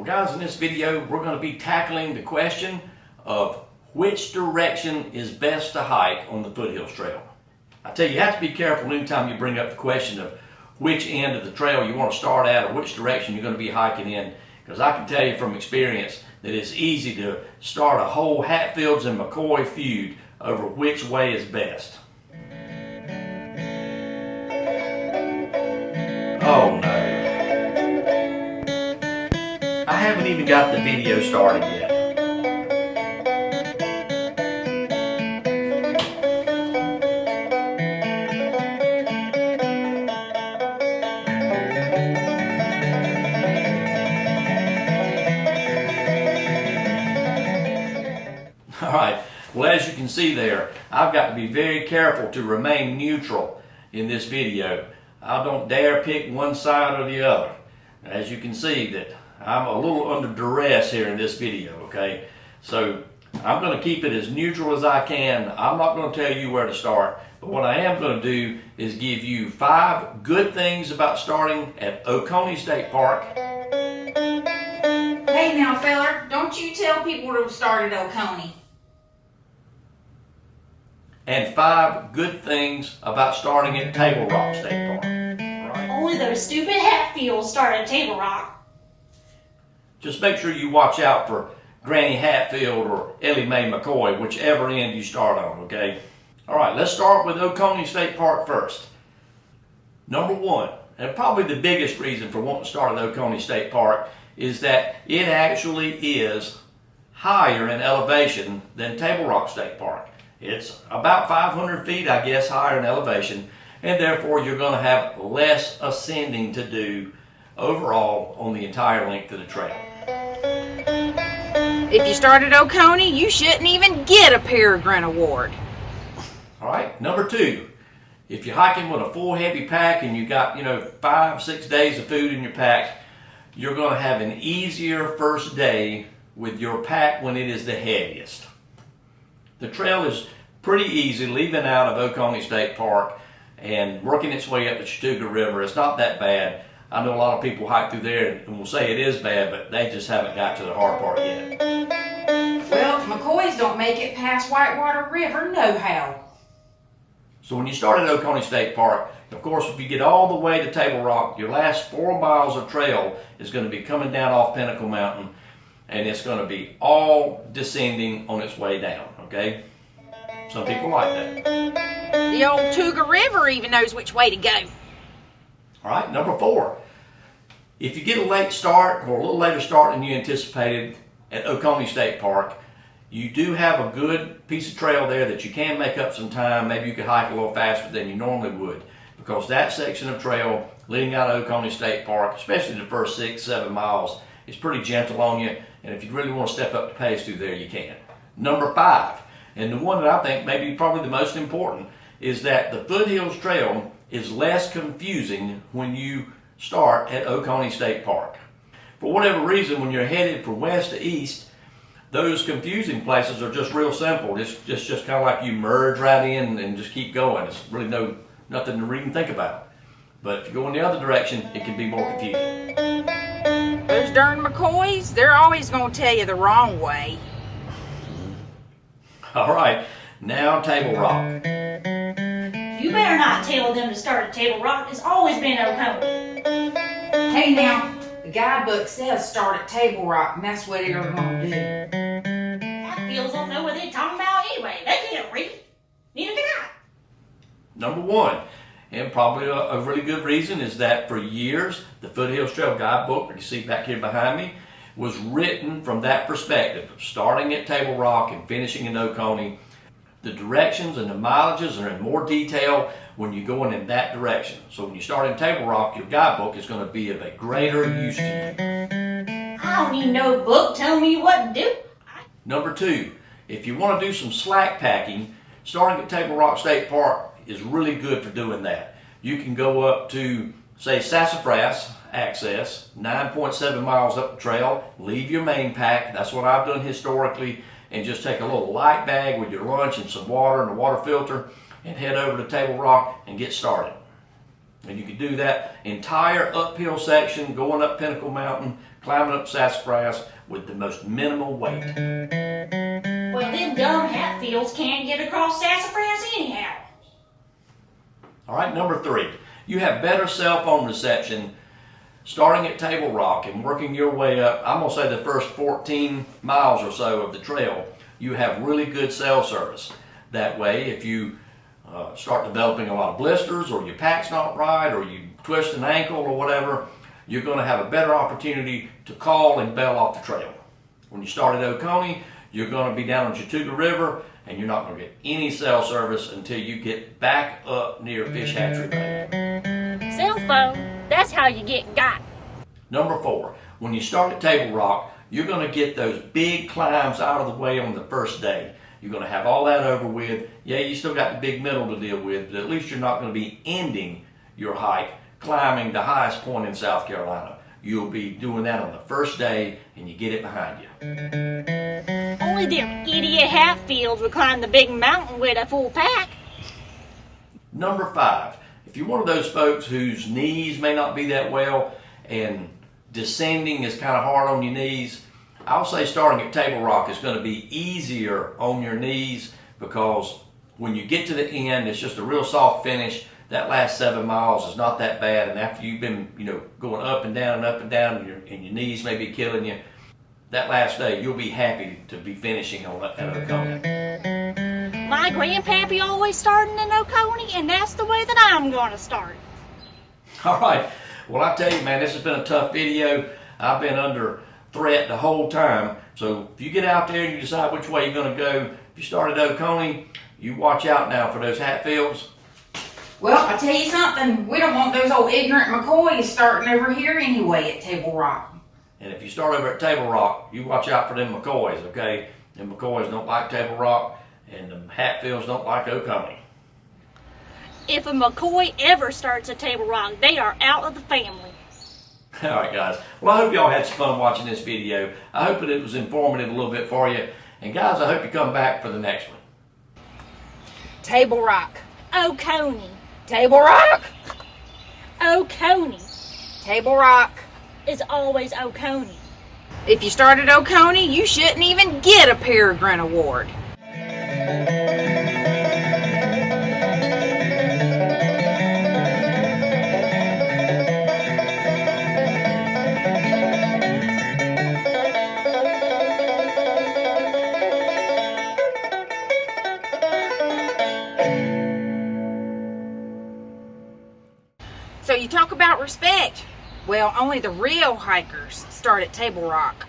Guys, in this video we're going to be tackling the question of which direction is best to hike on the Foothills Trail. I tell you, you have to be careful anytime you bring up the question of which end of the trail you want to start at or which direction you're going to be hiking in, because I can tell you from experience that it's easy to start a whole Hatfields and McCoy feud over which way is best. Oh no. I haven't even got the video started yet. Alright, well, as you can see there, I've got to be very careful to remain neutral in this video. I don't dare pick one side or the other. As you can see that I'm a little under duress here in this video, okay? So I'm going to keep it as neutral as I can. I'm not going to tell you where to start, but what I am going to do is give you 5 good things about starting at Oconee State Park. Hey now, feller, don't you tell people to start at Oconee. And 5 good things about starting at Table Rock State Park. Right? Only those stupid Hatfields start at Table Rock. Just make sure you watch out for Granny Hatfield or Ellie McCoy, whichever end you start on, okay? Alright, let's start with Oconee State Park first. Number 1, and probably the biggest reason for wanting to start at Oconee State Park, is that it actually is higher in elevation than Table Rock State Park. It's about 500 feet, I guess, higher in elevation, and therefore you're going to have less ascending to do overall on the entire length of the trail. If you start at Oconee, you shouldn't even get a Peregrine Award. Alright, number 2, if you're hiking with a full heavy pack and you got, 5-6 days of food in your pack, you're going to have an easier first day with your pack when it is the heaviest. The trail is pretty easy leaving out of Oconee State Park and working its way up the Chattooga River. It's not that bad. I know a lot of people hike through there and will say it is bad, but they just haven't got to the hard part yet. Well, McCoys don't make it past Whitewater River nohow. So when you start at Oconee State Park, of course, if you get all the way to Table Rock, your last 4 miles of trail is going to be coming down off Pinnacle Mountain, and it's going to be all descending on its way down, okay? Some people like that. The old Chattooga River even knows which way to go. All right, number 4. If you get a late start or a little later start than you anticipated at Oconee State Park, you do have a good piece of trail there that you can make up some time. Maybe you could hike a little faster than you normally would, because that section of trail leading out of Oconee State Park, especially the first 6-7 miles, is pretty gentle on you, and if you really want to step up the pace through there, you can. Number 5, and the one that I think maybe probably the most important, is that the Foothills Trail is less confusing when you start at Oconee State Park. For whatever reason, when you're headed from west to east, those confusing places are just real simple. It's just kind of like you merge right in and just keep going. It's really nothing to read and think about. But if you go in the other direction, it can be more confusing. Those darn McCoys, they're always going to tell you the wrong way. All right, now Table Rock. You better not tell them to start at Table Rock. It's always been Oconee. Hey now, the guidebook says start at Table Rock, and that's what they're going to do. Hatfields don't know what they're talking about anyway. They can't read. Neither can I. Number 1, and probably a really good reason, is that for years, the Foothills Trail guidebook, that you see back here behind me, was written from that perspective of starting at Table Rock and finishing in Oconee. The directions and the mileages are in more detail when you're going in that direction. So when you start in Table Rock, your guidebook is going to be of a greater use to you. I don't need no book telling me what to do. Number 2, if you want to do some slack packing, starting at Table Rock State Park is really good for doing that. You can go up to, say, Sassafras access, 9.7 miles up the trail, leave your main pack. That's what I've done historically, and just take a little light bag with your lunch and some water and a water filter and head over to Table Rock and get started. And you can do that entire uphill section going up Pinnacle Mountain, climbing up sassafras with the most minimal weight. Well, them dumb Hatfields can't get across sassafras anyhow. All right, number 3. You have better cell phone reception starting at Table Rock and working your way up. I'm going to say the first 14 miles or so of the trail, you have really good cell service. That way, if you start developing a lot of blisters, or your pack's not right, or you twist an ankle or whatever, you're going to have a better opportunity to call and bail off the trail. When you start at Oconee, you're going to be down on Chattooga River, and you're not going to get any cell service until you get back up near Fish Hatchery Bay. Cell phone, that's how you get got. Number 4, when you start at Table Rock, you're going to get those big climbs out of the way on the first day. You're going to have all that over with. Yeah, you still got the big middle to deal with, but at least you're not going to be ending your hike climbing the highest point in South Carolina. You'll be doing that on the first day, and you get it behind you. Only them idiot Hatfields would climb the big mountain with a full pack. Number 5, if you're one of those folks whose knees may not be that well and descending is kind of hard on your knees, I'll say starting at Table Rock is going to be easier on your knees, because when you get to the end, it's just a real soft finish. That last 7 miles is not that bad, and after you've been, going up and down, and your knees may be killing you, that last day you'll be happy to be finishing on at Oconee. My grandpappy always starting in Oconee, and that's the way that I'm going to start. All right. Well, I tell you, man, this has been a tough video. I've been under threat the whole time. So if you get out there and you decide which way you're going to go, if you start at Oconee, you watch out now for those Hatfields. Well, I tell you something, we don't want those old ignorant McCoys starting over here anyway at Table Rock. And if you start over at Table Rock, you watch out for them McCoys, okay? Them McCoys don't like Table Rock, and the Hatfields don't like Oconee. If a McCoy ever starts at Table Rock, they are out of the family. All right, guys. Well, I hope y'all had some fun watching this video. I hope that it was informative a little bit for you. And guys, I hope you come back for the next one. Table Rock. Oconee. Table Rock. Oconee Table Rock. is always Oconee. If you start at Oconee, you shouldn't even get a Peregrine Award. So you talk about respect. Well, only the real hikers start at Table Rock.